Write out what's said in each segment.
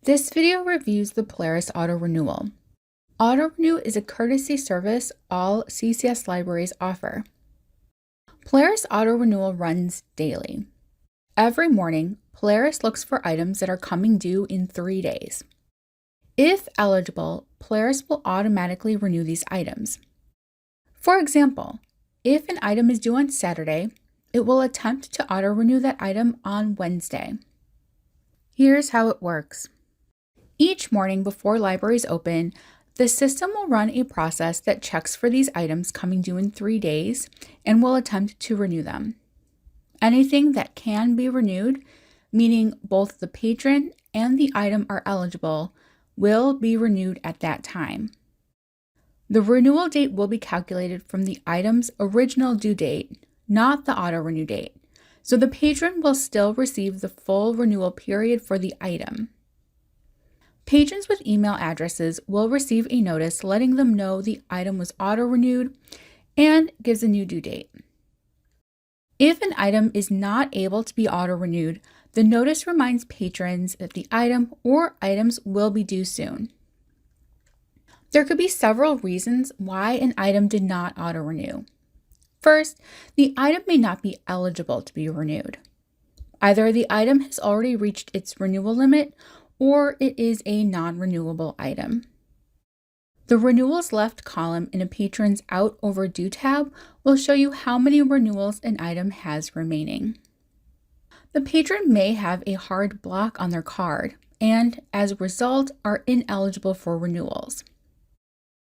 This video reviews the Polaris Auto-Renewal. Auto-Renew is a courtesy service all CCS libraries offer. Polaris Auto-Renewal runs daily. Every morning, Polaris looks for items that are coming due in 3 days. If eligible, Polaris will automatically renew these items. For example, if an item is due on Saturday, it will attempt to auto-renew that item on Wednesday. Here's how it works. Each morning before libraries open, the system will run a process that checks for these items coming due in 3 days and will attempt to renew them. Anything that can be renewed, meaning both the patron and the item are eligible, will be renewed at that time. The renewal date will be calculated from the item's original due date, not the auto-renew date, so the patron will still receive the full renewal period for the item. Patrons with email addresses will receive a notice letting them know the item was auto-renewed and gives a new due date. If an item is not able to be auto-renewed, the notice reminds patrons that the item or items will be due soon. There could be several reasons why an item did not auto-renew. First, the item may not be eligible to be renewed. Either the item has already reached its renewal limit or it is a non-renewable item. The Renewals Left column in a patron's Out Overdue tab will show you how many renewals an item has remaining. The patron may have a hard block on their card and, as a result, are ineligible for renewals.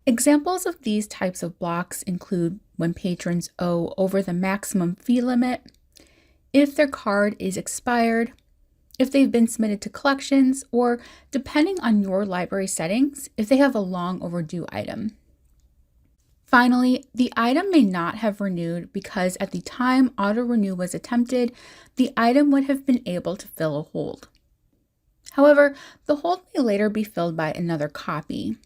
Examples of these types of blocks include when patrons owe over the maximum fee limit, if their card is expired, if they've been submitted to collections, or, depending on your library settings, if they have a long overdue item. Finally, the item may not have renewed because at the time auto-renew was attempted, the item would have been able to fill a hold. However, the hold may later be filled by another copy.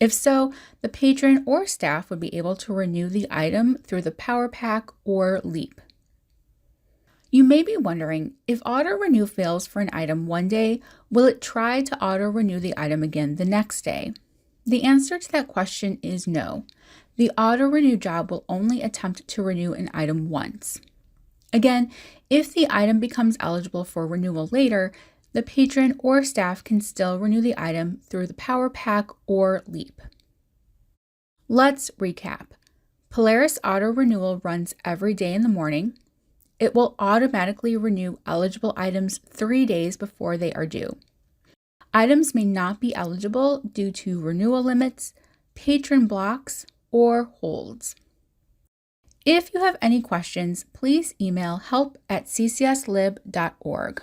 If so, the patron or staff would be able to renew the item through the Power Pack or Leap. You may be wondering, if auto-renew fails for an item one day, will it try to auto-renew the item again the next day? The answer to that question is no. The auto-renew job will only attempt to renew an item once. Again, if the item becomes eligible for renewal later, the patron or staff can still renew the item through the Power Pack or Leap. Let's recap. Polaris Auto-Renewal runs every day in the morning. It will automatically renew eligible items 3 days before they are due. Items may not be eligible due to renewal limits, patron blocks, or holds. If you have any questions, please email help@ccslib.org.